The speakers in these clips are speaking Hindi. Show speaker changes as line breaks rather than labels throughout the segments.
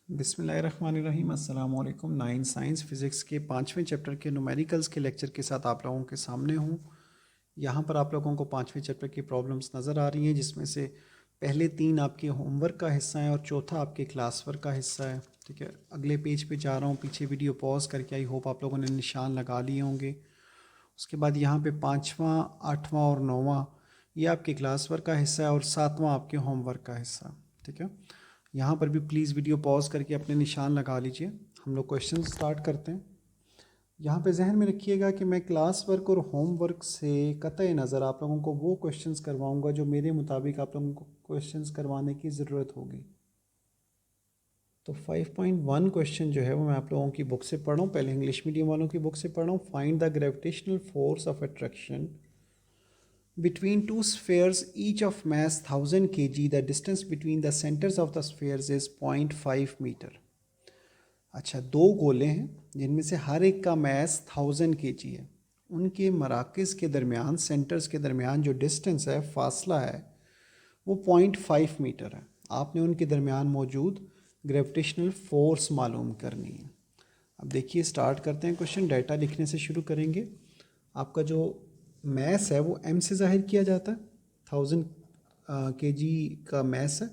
बिस्मिल्लाहिर्रहमानिर्रहीम अस्सलाम वालेकुम। 9 साइंस फिज़िक्स के 5वें चैप्टर के न्यूमेरिकल्स के लेक्चर के साथ आप लोगों के सामने हूँ। यहाँ पर आप लोगों को 5वें चैप्टर की प्रॉब्लम्स नज़र आ रही हैं, जिसमें से पहले 3 आपके होमवर्क का हिस्सा है और चौथा आपके क्लास वर्क का हिस्सा है। ठीक है, अगले पेज पे जा रहा हूँ, पीछे वीडियो पॉज करके आई होप आप लोगों ने निशान लगा लिए होंगे। उसके बाद यहाँ पे 5वां, 8वां और 9वां ये आपके क्लास वर्क का हिस्सा है और 7वां आपके होमवर्क का हिस्सा। ठीक है, यहाँ पर भी प्लीज़ वीडियो पॉज करके अपने निशान लगा लीजिए। हम लोग क्वेश्चन स्टार्ट करते हैं। यहाँ पे जहन में रखिएगा कि मैं क्लास वर्क और होमवर्क से कतई नज़र आप लोगों को वो क्वेश्चंस करवाऊँगा जो मेरे मुताबिक आप लोगों को क्वेश्चंस करवाने की ज़रूरत होगी। तो 5.1 क्वेश्चन जो है वो मैं आप लोगों की बुक से पढ़ रहा हूँ, पहले इंग्लिश मीडियम वालों की बुक से पढ़ रहा हूँ। Find the gravitational force of attraction between two spheres each of mass 1000 kg. The distance between the centers of the spheres is 0.5 metre. अच्छा, दो गोले हैं जिनमें से हर एक का मैस 1000 kg है। उनके मराकज़ के दरमियान, सेंटर्स के दरमियान जो डिस्टेंस है, फासला है, वो 0.5 मीटर है। आपने उनके दरमियान मौजूद ग्रेविटेशनल फोर्स मालूम करनी है। अब देखिए, स्टार्ट करते हैं क्वेश्चन। डाटा लिखने से शुरू करेंगे। आपका जो मैस है वो एम से ज़ाहिर किया जाता है। 1000 kg का मैस है।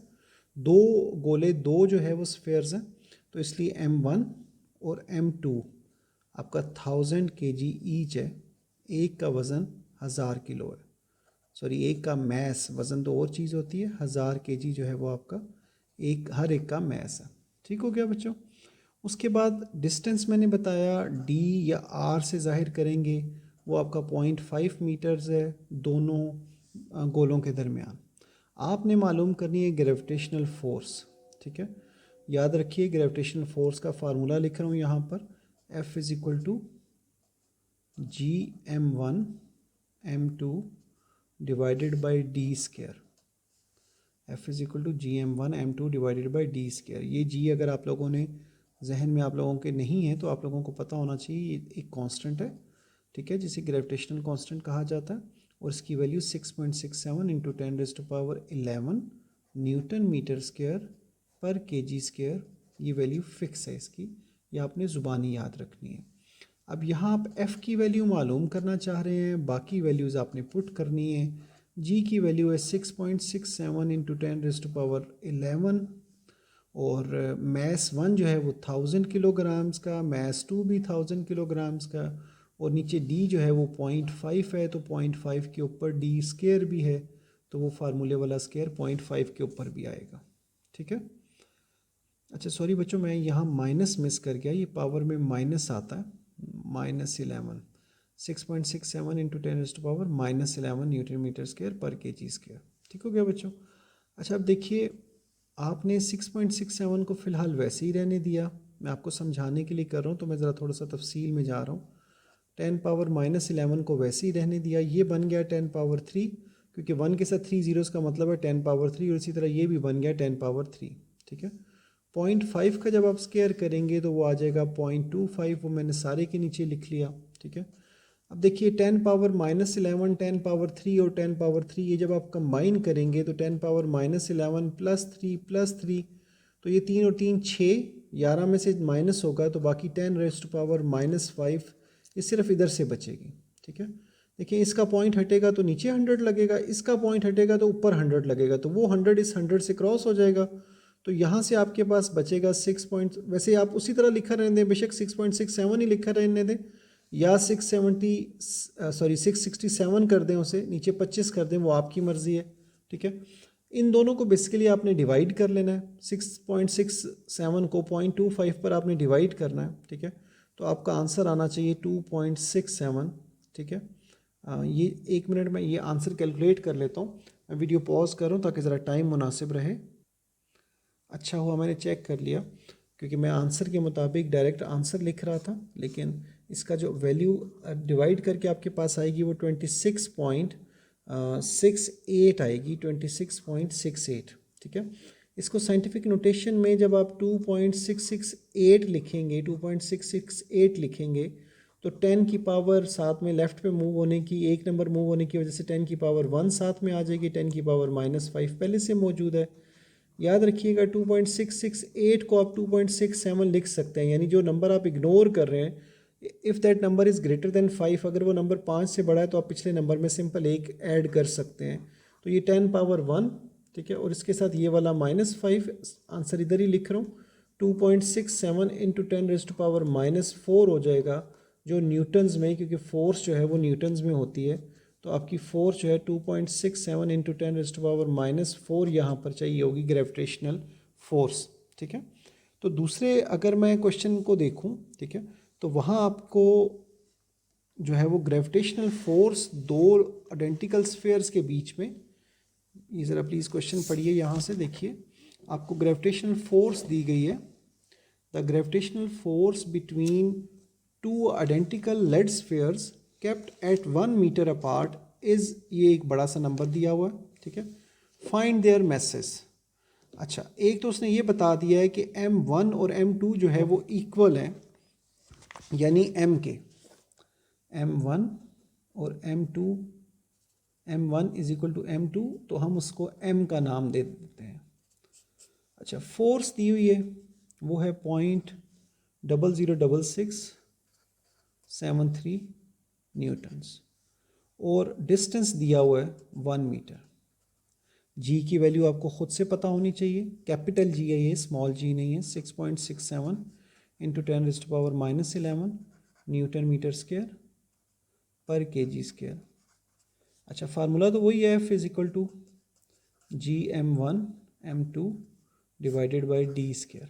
दो गोले, दो जो है वो स्फेयर्स हैं, तो इसलिए M1 और M2 आपका 1000 kg ईच है। एक का वज़न 1000 किलो है। सॉरी, एक का मैस, वज़न तो और चीज़ होती है, 1000 kg जो है वो आपका हर एक का मैस है। ठीक हो गया बच्चों। उसके बाद डिस्टेंस मैंने बताया D या R से ज़ाहिर करेंगे, वो आपका 0.5 मीटर्स है दोनों गोलों के दरमियान। आपने मालूम करनी है ग्रेविटेशनल फोर्स। ठीक है, याद रखिए ग्रेविटेशनल फोर्स का फार्मूला लिख रहा हूँ यहाँ पर। F is equal to GM1 M2 divided by D square. F is equal to GM1 M2 divided by D square. ये G अगर आप लोगों ने जहन में आप लोगों के नहीं है तो आप लोगों को पता होना चाहिए, ये एक कांस्टेंट है। ठीक है, जिसे ग्रेविटेशनल कांस्टेंट कहा जाता है और इसकी value 6.67 into 10⁻11 newton metre square पर केजी स्क्वायर। ये वैल्यू फिक्स है इसकी, ये आपने ज़ुबानी याद रखनी है। अब यहाँ आप F की वैल्यू मालूम करना चाह रहे हैं, बाकी वैल्यूज़ आपने पुट करनी है। G की वैल्यू है 6.67 इंटू 10⁻11 और मैस 1 जो है वो 1000 किलोग्राम्स का, मैस 2 भी 1000 किलोग्राम्स का, और नीचे D जो है वो 0.5 है, तो 0.5 के ऊपर D स्केयर भी है, तो वो फार्मूले वाला स्केयर 0.5 के ऊपर भी आएगा। ठीक है। अच्छा सॉरी बच्चों, मैं यहाँ माइनस मिस कर गया, ये पावर में माइनस आता है, -11 6.67 इंटू 10⁻11 न्यूटन मीटर स्क्वायर पर केजी स्क्वायर। ठीक हो गया बच्चों। अच्छा अब देखिए, आपने 6.67 को फ़िलहाल वैसे ही रहने दिया। मैं आपको समझाने के लिए कर रहा हूँ, तो मैं ज़रा थोड़ा सा तफसील में जा रहा हूँ। 10⁻−11 को वैसे ही रहने दिया, ये बन गया 10⁻3, क्योंकि 1 के साथ 3 ज़ीरोज़ का मतलब है 10⁻3, और इसी तरह ये भी बन गया 10⁻3। ठीक है, 0.5 का जब आप स्केयर करेंगे तो वो आ जाएगा 0.25, वो मैंने सारे के नीचे लिख लिया। ठीक है, अब देखिए 10⁻−11, 10⁻3 और 10⁻3 ये जब आप कंबाइन करेंगे तो 10⁻−11 +3 तो ये 3 और 3 6, 11 में से माइनस होगा तो बाकी 10⁻⁻5 ये सिर्फ इधर से बचेगी। ठीक है, देखिए इसका पॉइंट हटेगा तो नीचे 100 लगेगा, इसका पॉइंट हटेगा तो ऊपर 100 लगेगा, तो वो 100 इस 100 से क्रॉस हो जाएगा। तो यहाँ से आपके पास बचेगा 6 पॉइंट, वैसे आप उसी तरह लिखा रहने दें, बेशक 6.67 ही लिखा रहने दें, या 667 कर दें, उसे नीचे 25 कर दें, वो आपकी मर्ज़ी है। ठीक है, इन दोनों को बेसिकली आपने डिवाइड कर लेना है। 6.67 को 0.25 पर आपने डिवाइड करना है। ठीक है, तो आपका आंसर आना चाहिए 2.67। ठीक है, ये 1 मिनट में ये आंसर कैलकुलेट कर लेता हूँ। मैं वीडियो पॉज करूँ ताकि ज़रा टाइम मुनासिब रहे। अच्छा हुआ मैंने चेक कर लिया, क्योंकि मैं आंसर के मुताबिक डायरेक्ट आंसर लिख रहा था, लेकिन इसका जो वैल्यू डिवाइड करके आपके पास आएगी वो 26.68 आएगी, 26.68। ठीक है, इसको साइंटिफिक नोटेशन में जब आप 2.668 लिखेंगे, 2.668 लिखेंगे तो 10 की पावर साथ में लेफ़्ट पे मूव होने की, एक नंबर मूव होने की वजह से 10 की पावर 1 साथ में आ जाएगी, 10 की पावर -5 पहले से मौजूद है। याद रखिएगा 2.668 को आप 2.67 लिख सकते हैं, यानी जो नंबर आप इग्नोर कर रहे हैं, if that number is greater than 5, अगर वो नंबर 5 से बड़ा है तो आप पिछले नंबर में सिंपल एक ऐड कर सकते हैं। तो ये 10 पावर 1, ठीक है, और इसके साथ ये वाला -5, आंसर इधर ही लिख रहा हूँ। 2.67 इंटू 10⁻⁻4 हो जाएगा, जो न्यूटन्स में, क्योंकि फोर्स जो है वो न्यूटन्स में होती है, तो आपकी फोर्स जो है 2.67 इंटू 10⁻⁻4 यहाँ पर चाहिए होगी, ग्रेविटेशनल फोर्स। ठीक है, तो दूसरे अगर मैं क्वेश्चन को देखूँ, ठीक है, तो वहाँ आपको जो है वो ग्रेविटेशनल फोर्स दो आइडेंटिकल स्फीयर्स के बीच में, ये ज़रा प्लीज़ क्वेश्चन पढ़िए, यहाँ से देखिए, आपको ग्रेविटेशनल फोर्स दी गई है। The gravitational force between two identical lead spheres kept at 1 metre apart is, ये एक बड़ा सा नंबर दिया हुआ है, ठीक है। Find their masses. अच्छा, एक तो उसने ये बता दिया है कि m1 और m2 जो है वो इक्वल हैं, यानी m के, m1 और m1 is equal to m2, तो हम उसको m का नाम दे देते हैं। अच्छा, फोर्स दी हुई है वो है 0.006673 न्यूटन्स, और डिस्टेंस दिया हुआ है 1 मीटर। जी की वैल्यू आपको ख़ुद से पता होनी चाहिए, कैपिटल जी है ये, स्मॉल जी नहीं है। 6.67 इंटू 10⁻⁻11 न्यूटन मीटर स्क्वायर पर kg स्क्वायर। अच्छा, फार्मूला तो वही है, F is equal to GM1 M2 divided by D square.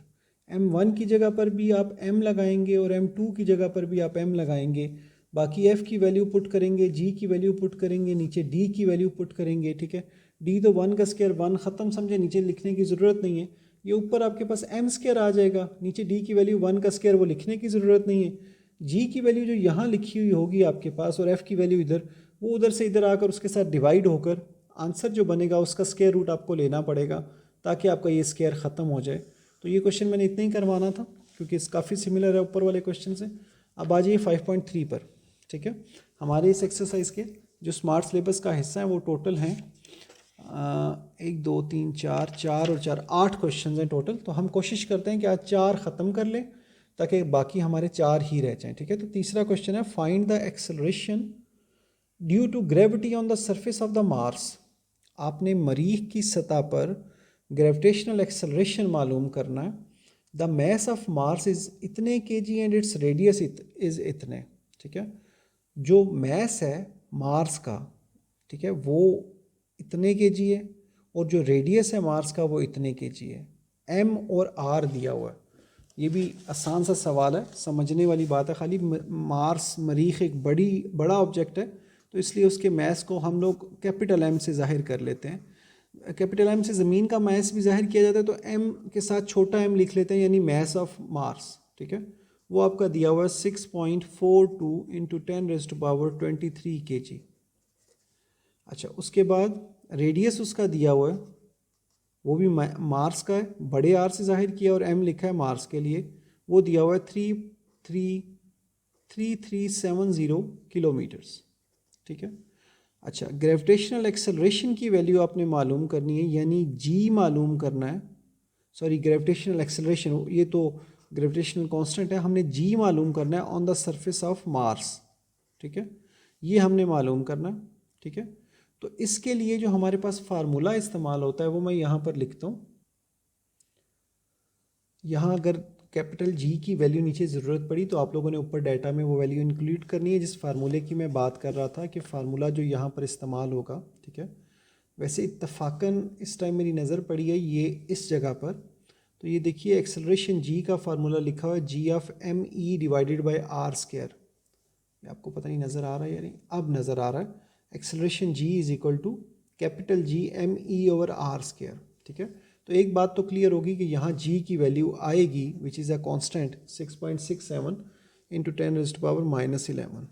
M1 की जगह पर भी आप M लगाएंगे और M2 की जगह पर भी आप M लगाएंगे, बाकी F की वैल्यू पुट करेंगे, G की वैल्यू पुट करेंगे, नीचे D की वैल्यू पुट करेंगे। ठीक है, D तो 1 का स्क्वायर 1, ख़त्म, समझे, नीचे लिखने की ज़रूरत नहीं है। ये ऊपर आपके पास M स्क्वायर आ जाएगा, नीचे D की वैल्यू 1 का स्क्वायर, वो लिखने की ज़रूरत नहीं है। G की वैल्यू जो यहाँ लिखी हुई होगी आपके पास, और F की वैल्यू इधर, वो उधर से इधर आकर उसके साथ डिवाइड होकर आंसर जो बनेगा उसका स्क्वायर रूट आपको लेना पड़ेगा, ताकि आपका ये स्क्वायर ख़त्म हो जाए। तो ये क्वेश्चन मैंने इतना ही करवाना था, क्योंकि इस काफ़ी सिमिलर है ऊपर वाले क्वेश्चन से। अब आ जाइए 5.3 पर। ठीक है, हमारे इस एक्सरसाइज के जो स्मार्ट सिलेबस का हिस्सा है वो टोटल हैं 1 2 3 4 4 और 4 8 क्वेश्चन हैं टोटल। तो हम कोशिश करते हैं कि आज 4 ख़त्म कर लें, ताकि बाकी हमारे 4 ही रह जाएँ। ठीक है, तो तीसरा क्वेश्चन है, find the acceleration due to gravity on the surface of the Mars. आपने मरीख की सतह पर ग्रेविटेशनल एक्सेलरेशन मालूम करना है। The mass of Mars is इतने kg and its radius is इतने। ठीक है, जो मैस है मार्स का, ठीक है, वो इतने kg है, और जो रेडियस है मार्स का वो इतने kg है। m और r दिया हुआ है। ये भी आसान सा सवाल है, समझने वाली बात है खाली। मार्स, मरीख एक बड़ा ऑब्जेक्ट है, तो इसलिए उसके मैस को हम लोग कैपिटल M से ज़ाहिर कर लेते हैं। कैपिटल M से ज़मीन का मैस भी ज़ाहिर किया जाता है, तो M के साथ छोटा m लिख लेते हैं, यानी मैस ऑफ मार्स। ठीक है, वो आपका दिया हुआ है 6.42 इंटू 10⁻23 kg। अच्छा, उसके बाद रेडियस उसका दिया हुआ है, वो भी मार्स का है, बड़े आर से ज़ाहिर किया, और m लिखा है मार्स के लिए, वो दिया हुआ है 3370 किलोमीटर्स। ठीक है, अच्छा, ग्रेविटेशनल एक्सेलरेशन की वैल्यू आपने मालूम करनी है, यानी g मालूम करना है। सॉरी, ग्रेविटेशनल एक्सेलरेशन, ये तो ग्रेविटेशनल कांस्टेंट है, हमने g मालूम करना है on the surface of Mars. ठीक है, ये हमने मालूम करना है। ठीक है, तो इसके लिए जो हमारे पास फार्मूला इस्तेमाल होता है वो मैं यहाँ पर लिखता हूँ। यहाँ अगर कैपिटल G की वैल्यू नीचे ज़रूरत पड़ी तो आप लोगों ने ऊपर डाटा में वो वैल्यू इंक्लूड करनी है, जिस फार्मूले की मैं बात कर रहा था कि फार्मूला जो यहाँ पर इस्तेमाल होगा। ठीक है, वैसे इत्तफाकन इस टाइम मेरी नज़र पड़ी है ये इस जगह पर, तो ये देखिए एक्सेलरेशन G का फार्मूला लिखा हुआ है G of ME divided by R square. आपको पता नहीं नज़र आ रहा है या नहीं, अब नज़र आ रहा है। Acceleration G is equal to capital G ME over R square. ठीक है, तो एक बात तो क्लियर होगी कि यहाँ G की वैल्यू आएगी which is a constant 6.67 into 10⁻⁻11।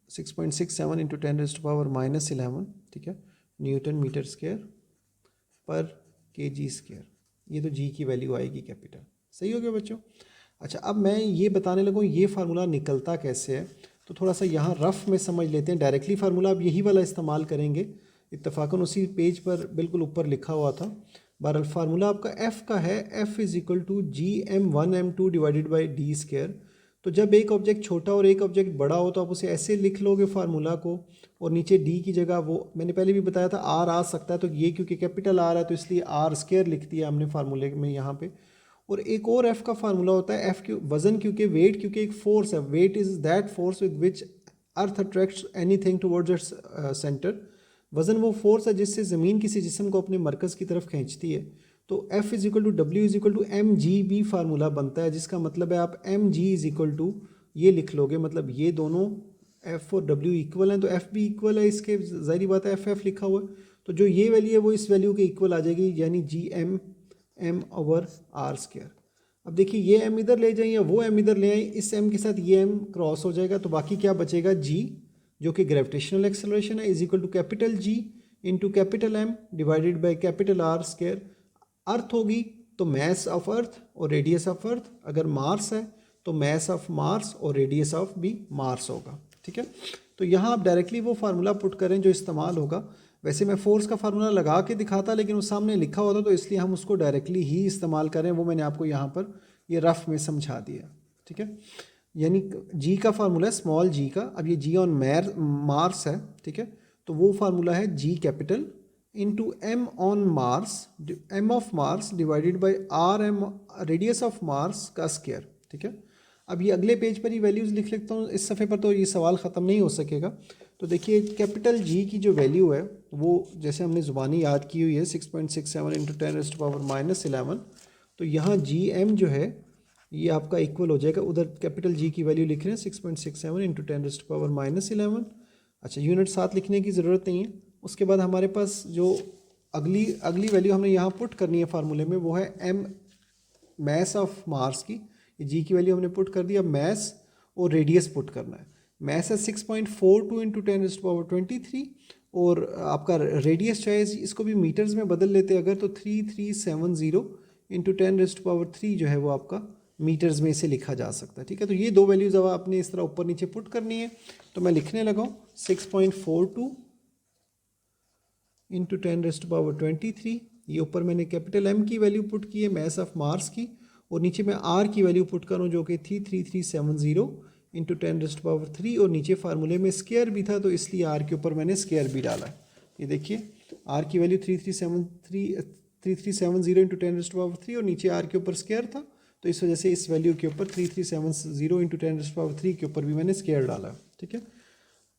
6.67 into 10⁻⁻11, ठीक है, न्यूटन मीटर स्क्वायर पर kg स्क्वायर। ये तो G की वैल्यू आएगी कैपिटल। सही हो गया बच्चों। अच्छा, अब मैं ये बताने लगूँ ये फार्मूला निकलता कैसे है, तो थोड़ा सा यहाँ रफ में समझ लेते हैं। डायरेक्टली फार्मूला आप यही वाला इस्तेमाल करेंगे, इत्तफाकन उसी पेज पर बिल्कुल ऊपर लिखा हुआ था। बहरहाल फार्मूला आपका एफ़ का है, F is equal to GM1M2 divided by D square. तो जब एक ऑब्जेक्ट छोटा और एक ऑब्जेक्ट बड़ा हो तो आप उसे ऐसे लिख लोगे फार्मूला को, और नीचे डी की जगह वो मैंने पहले भी बताया था आर आ सकता है, तो ये क्योंकि कैपिटल आर है तो इसलिए आर स्क्वायर लिख दिया हमने फार्मूले में यहाँ पे। और एक और एफ़ का फार्मूला होता है, एफ़ वजन क्योंकि वेट क्योंकि एक फोर्स है, weight is that force with which earth attracts anything towards its centre. वजन वो फोर्स है जिससे ज़मीन किसी जिस्म को अपने मरकज़ की तरफ खींचती है। तो F is equal to W is equal to M G B formula बनता है, जिसका मतलब है आप M G is equal to ये लिख लोगे, मतलब ये दोनों F और W इक्वल हैं तो F भी इक्वल है इसके, ज़ाहिर बात है FF लिखा हुआ है, तो जो ये वैल्यू है वो इस वैल्यू के इक्वल आ जाएगी, यानी GM ओवर आर स्क्वायर। अब देखिए ये m इधर ले जाएं या वो m इधर ले आए, इस m के साथ ये m क्रॉस हो जाएगा, तो बाकी क्या बचेगा, g जो कि ग्रेविटेशनल एक्सेलरेशन है is equal to capital G into capital M divided by capital R square. Earth होगी तो मैस ऑफ अर्थ और रेडियस ऑफ अर्थ, अगर मार्स है तो मैस ऑफ मार्स और रेडियस ऑफ भी मार्स होगा। ठीक है, तो यहाँ आप डायरेक्टली वो फार्मूला पुट करें जो इस्तेमाल होगा। वैसे मैं फोर्स का फार्मूला लगा के दिखाता, लेकिन वो सामने लिखा होता तो इसलिए हम उसको डायरेक्टली ही इस्तेमाल करें, वो मैंने आपको यहाँ पर ये रफ में समझा दिया। ठीक है, यानी जी का फार्मूला है स्मॉल जी का, अब ये जी ऑन मार्स है। ठीक है, तो वो फार्मूला है G capital into M on Mars, M of Mars divided by R M radius of Mars का स्क्वायर। ठीक है, अब ये अगले पेज पर ही वैल्यूज़ लिख लेता हूँ, इस सफ़े पर तो ये सवाल ख़त्म नहीं हो सकेगा। तो देखिए कैपिटल जी की जो वैल्यू है वो जैसे हमने ज़ुबानी याद की हुई है 6.67 इंटू 10⁻⁻11। तो यहाँ जी एम जो है ये आपका इक्वल हो जाएगा, उधर कैपिटल जी की वैल्यू लिख रहे हैं 6.67 इंटू 10⁻⁻11। अच्छा, यूनिट साथ लिखने की ज़रूरत नहीं है। उसके बाद हमारे पास जो अगली वैल्यू हमने यहाँ पुट करनी है फार्मूले में वो है एम मैस ऑफ मार्स की, जी की वैल्यू हमने पुट कर दी। अब मैस और रेडियस पुट करना है। मैस है 6.42 इंटू 10⁻23 और आपका रेडियस चाहे इसको भी मीटर्स में बदल लेते अगर तो 3370 इंटू 10⁻³ जो है वो आपका मीटर्स में इसे लिखा जा सकता है। ठीक है, तो ये दो वैल्यूज़ अब आपने इस तरह ऊपर नीचे पुट करनी है। तो मैं लिखने लगा हूँ 6.42 इंटू 10⁻23, ये ऊपर मैंने कैपिटल एम की वैल्यू पुट की है मैस ऑफ मार्स की, और नीचे मैं आर की वैल्यू पुट करूँ जो कि थी 3370 इंटू 10⁻³ और नीचे फार्मूले में स्क्वायर भी था तो इसलिए आर के ऊपर मैंने स्क्वायर भी डाला है। ये देखिए आर की वैल्यू 3370 इंटू 10⁻³ और नीचे आर के ऊपर स्क्वायर था, तो इस वजह से इस वैल्यू के ऊपर 3370 इंटू 10⁻³ के ऊपर भी मैंने स्क्वायर डाला। ठीक है,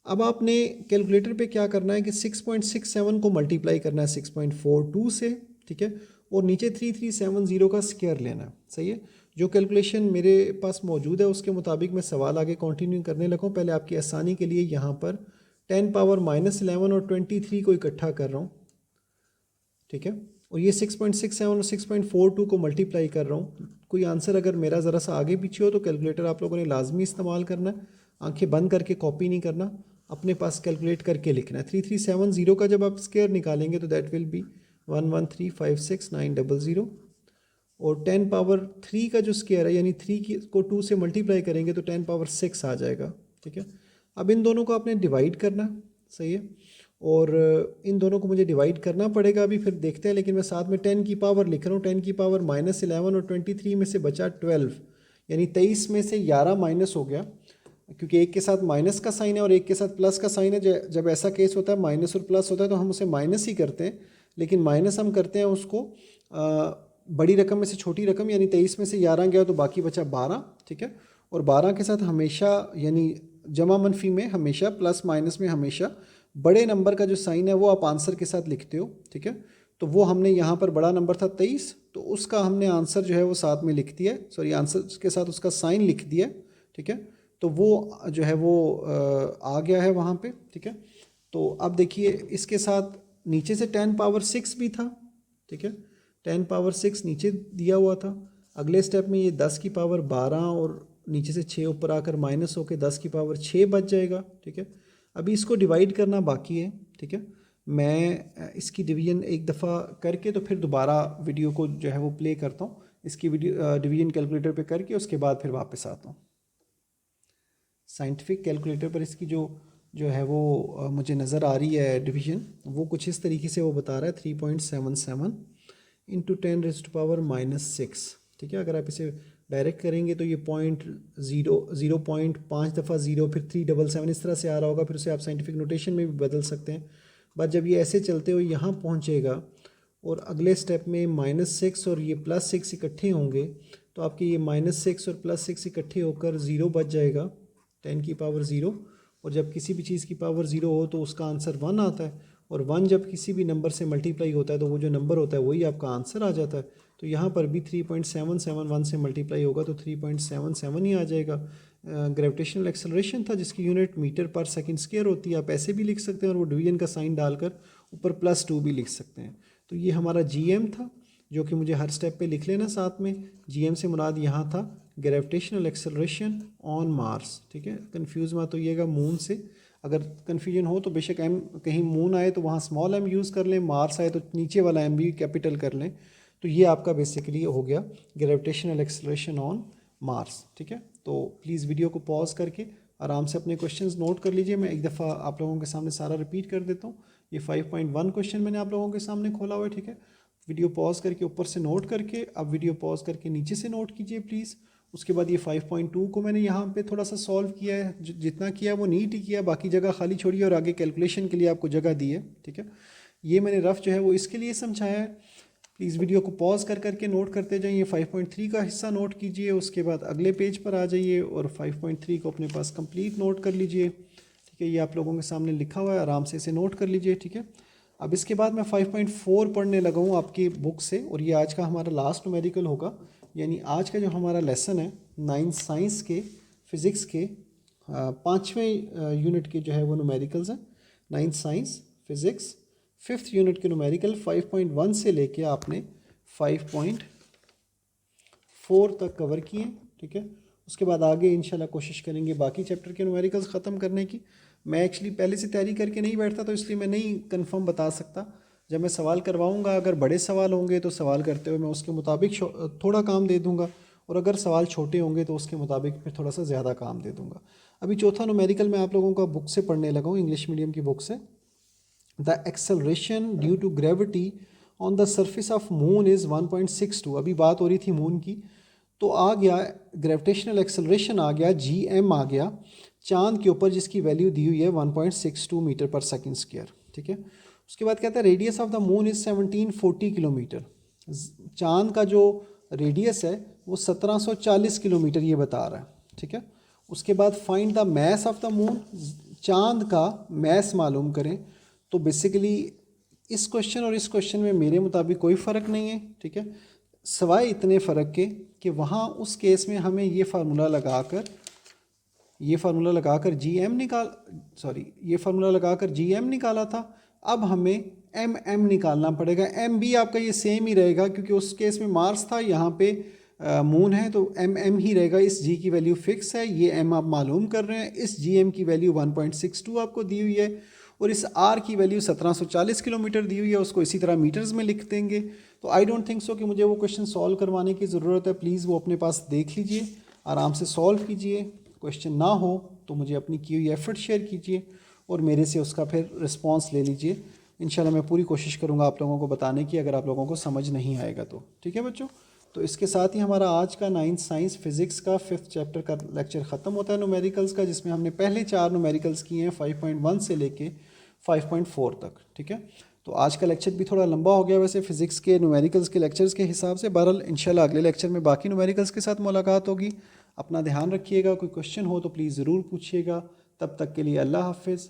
अब आपने कैलकुलेटर पे क्या करना है कि 6.67 को मल्टीप्लाई करना है 6.42 से। ठीक है, और नीचे 3370 का स्क्वायर लेना है। सही है, जो कैलकुलेशन मेरे पास मौजूद है उसके मुताबिक मैं सवाल आगे कंटिन्यू करने लगा हूँ। पहले आपकी आसानी के लिए यहाँ पर 10⁻⁻11 और 23 को इकट्ठा कर रहा हूँ। ठीक है, और ये 6.67 और 6.42 को मल्टीप्लाई कर रहा हूँ। कोई आंसर अगर मेरा ज़रा सा आगे पीछे हो तो कैलकुलेटर आप लोगों ने लाजमी इस्तेमाल करना है, आंखें बंद करके कॉपी नहीं करना, अपने पास कैलकुलेट करके लिखना है। 3370 का जब आप स्क्वायर निकालेंगे तो दैट विल बी 1135690, और 10⁻³ का जो स्क्वायर है यानी 3 को 2 से मल्टीप्लाई करेंगे तो 10⁻6 आ जाएगा। ठीक है, अब इन दोनों को आपने डिवाइड करना। सही है, और इन दोनों को मुझे डिवाइड करना पड़ेगा, अभी फिर देखते हैं, लेकिन मैं साथ में 10 की पावर लिख रहा हूँ। 10 की पावर -11 और 23 में से बचा 12, यानी 23 में से 11 माइनस हो गया, क्योंकि एक के साथ माइनस का साइन है और एक के साथ प्लस का साइन है। जब ऐसा केस होता है माइनस और प्लस होता है तो हम उसे माइनस ही करते हैं, लेकिन माइनस हम करते हैं उसको बड़ी रकम में से छोटी रकम, यानी 23 में से 11 गया तो बाकी बचा 12। ठीक है, और 12 के साथ हमेशा यानी जमा मनफी में हमेशा, प्लस माइनस में हमेशा बड़े नंबर का जो साइन है वो आप आंसर के साथ लिखते हो। ठीक है, तो वो हमने यहाँ पर बड़ा नंबर था 23, तो उसका हमने आंसर जो है वो साथ में लिख दिया, सॉरी आंसर के साथ उसका साइन लिख दिया। ठीक है, तो वो जो है वो आ गया है वहाँ पे। ठीक है, तो अब देखिए इसके साथ नीचे से 10⁻6 भी था। ठीक है, 10⁻6 नीचे दिया हुआ था। अगले स्टेप में ये 10 की पावर 12 और नीचे से 6 ऊपर आकर माइनस होकर 10 की पावर 6 बच जाएगा। ठीक है, अभी इसको डिवाइड करना बाकी है। ठीक है, मैं इसकी डिवीजन एक दफ़ा करके तो फिर दोबारा वीडियो को जो है वो प्ले करता हूँ, इसकी वीडियो डिवीजन कैलकुलेटर पे करके उसके बाद फिर वापस आता हूँ। साइंटिफिक कैलकुलेटर पर इसकी जो जो है वो मुझे नज़र आ रही है डिवीज़न, वो कुछ इस तरीके से वो बता रहा है 3.77 इंटू 10⁻⁻6। ठीक है, अगर आप इसे डायरेक्ट करेंगे तो ये 0.5 दफ़ा 0 फिर 377 इस तरह से आ रहा होगा, फिर उसे आप साइंटिफिक नोटेशन में भी बदल सकते हैं। बट जब ये ऐसे चलते हुए यहाँ पहुँचेगा और अगले स्टेप में -6 और ये +6 इकट्ठे होंगे, तो आपके ये -6 और +6 इकट्ठे होकर 0 बच जाएगा, 10⁻0। और जब किसी भी चीज़ की पावर 0 हो तो उसका आंसर 1 आता है, और 1 जब किसी भी नंबर से मल्टीप्लाई होता है तो वो जो नंबर होता है वही आपका आंसर आ जाता है। तो यहाँ पर भी 3.771 से मल्टीप्लाई होगा तो 3.77 ही आ जाएगा। ग्रेविटेशनल एक्सेलरेशन था जिसकी यूनिट मीटर पर सेकंड स्क्वायर होती है, आप ऐसे भी लिख सकते हैं और वो डिवीजन का साइन डालकर ऊपर +2 भी लिख सकते हैं। तो ये हमारा GM था, जो कि मुझे हर स्टेप पे लिख लेना साथ में। GM से मुराद यहाँ था ग्रेविटेशनल एक्सेलरेशन ऑन मार्स। ठीक है, कंफ्यूज मत होइएगा मून से। अगर कन्फ्यूजन हो तो बेशक M कहीं मून आए तो वहाँ स्मॉल m यूज़ कर लें, मार्स आए तो नीचे वाला m भी कैपिटल कर लें। तो ये आपका बेसिकली हो गया ग्रेविटेशनल एक्सेलरेशन ऑन मार्स। ठीक है, तो प्लीज़ वीडियो को पॉज करके आराम से अपने क्वेश्चंस नोट कर लीजिए। मैं एक दफ़ा आप लोगों के सामने सारा रिपीट कर देता हूँ। ये 5.1 क्वेश्चन मैंने आप लोगों के सामने खोला हुआ है। ठीक है, वीडियो पॉज करके ऊपर से नोट करके, अब वीडियो पॉज करके नीचे से नोट कीजिए प्लीज़। उसके बाद ये 5.2 को मैंने यहाँ पे थोड़ा सा सॉल्व किया है, जितना किया वो नीट ही किया, बाकी जगह खाली छोड़िए और आगे कैलकुलेशन के लिए आपको जगह दी है। ठीक है, ये मैंने रफ जो है वो इसके लिए समझाया है। प्लीज़ वीडियो को पॉज कर करके नोट करते जाइए। 5.3 का हिस्सा नोट कीजिए, उसके बाद अगले पेज पर आ जाइए और 5.3 को अपने पास कंप्लीट नोट कर लीजिए। ठीक है, ये आप लोगों के सामने लिखा हुआ है, आराम से इसे नोट कर लीजिए। ठीक है, अब इसके बाद मैं 5.4 पढ़ने लगा हूँ आपकी बुक से, और ये आज का हमारा लास्ट न्यूमेरिकल होगा। यानी आज का जो हमारा लेसन है 9th साइंस के फिज़िक्स के 5वें यूनिट के जो है वो न्यूमेरिकल्स हैं। 9th science physics 5th unit के न्यूमेरिकल 5.1 से लेके आपने 5.4 तक कवर किए। ठीक है, उसके बाद आगे इंशाल्लाह कोशिश करेंगे बाकी चैप्टर के न्यूमेरिकल्स ख़त्म करने की। मैं एक्चुअली पहले से तैयारी करके नहीं बैठता, तो इसलिए मैं नहीं कंफर्म बता सकता। जब मैं सवाल करवाऊंगा, अगर बड़े सवाल होंगे तो सवाल करते हुए मैं उसके मुताबिक थोड़ा काम दे दूंगा, और अगर सवाल छोटे होंगे तो उसके मुताबिक फिर थोड़ा सा ज़्यादा काम दे दूंगा। अभी चौथा न्यूमेरिकल मैं आप लोगों का बुक से पढ़ने लगा हूँ, इंग्लिश मीडियम की बुक से। The acceleration due to gravity on the surface of moon is 1.62। अभी बात हो रही थी मून की, तो आ गया ग्रेविटेशनल एक्सेलरेशन, आ गया GM आ गया चांद के ऊपर, जिसकी वैल्यू दी हुई है 1.62 मीटर पर सेकंड स्क्वायर। ठीक है, उसके बाद कहता है radius of the moon is 1740 kilometre. चांद का जो रेडियस है वो 1740 किलोमीटर ये बता रहा है। ठीक है, उसके बाद find the mass of the moon, चांद का मैस मालूम करें। तो बेसिकली इस क्वेश्चन और इस क्वेश्चन में मेरे मुताबिक कोई फ़र्क नहीं है। ठीक है, सवाए इतने फ़र्क के कि वहाँ उस केस में हमें ये फार्मूला लगाकर ये फार्मूला लगाकर GM निकाला था। अब हमें MM निकालना पड़ेगा। M भी आपका ये सेम ही रहेगा, क्योंकि उस केस में मार्स था, यहाँ पे मून है, तो MM ही रहेगा। इस G की वैल्यू फिक्स है, ये M आप मालूम कर रहे हैं। इस GM की वैल्यू 1.62 आपको दी हुई है, और इस R की वैल्यू 1740 किलोमीटर दी हुई है। उसको इसी तरह मीटर्स में लिख देंगे। तो आई डोंट थिंक सो कि मुझे वो क्वेश्चन सॉल्व करवाने की ज़रूरत है। प्लीज़ वो अपने पास देख लीजिए, आराम से सॉल्व कीजिए। क्वेश्चन ना हो तो मुझे अपनी की हुई एफर्ट शेयर कीजिए और मेरे से उसका फिर रिस्पांस ले लीजिए। इंशाल्लाह मैं पूरी कोशिश करूँगा आप लोगों को बताने की, अगर आप लोगों को समझ नहीं आएगा तो। ठीक है बच्चों, तो इसके साथ ही हमारा आज का 9th साइंस फिज़िक्स का 5th चैप्टर का लेक्चर ख़त्म होता है न्यूमेरिकल्स का, जिसमें हमने पहले 4 न्यूमेरिकल्स किए हैं 5.1 से लेके 5.4 तक। ठीक है, तो आज का लेक्चर भी थोड़ा लंबा हो गया वैसे फ़िज़िक्स के न्यूमेरिकल्स के लेक्चर्स के हिसाब से। बहरहाल इंशाल्लाह अगले लेक्चर में बाकी न्यूमेरिकल्स के साथ मुलाकात होगी। अपना ध्यान रखिएगा, कोई क्वेश्चन हो तो प्लीज़ ज़रूर पूछिएगा। तब तक के लिए अल्लाह हाफ़िज़।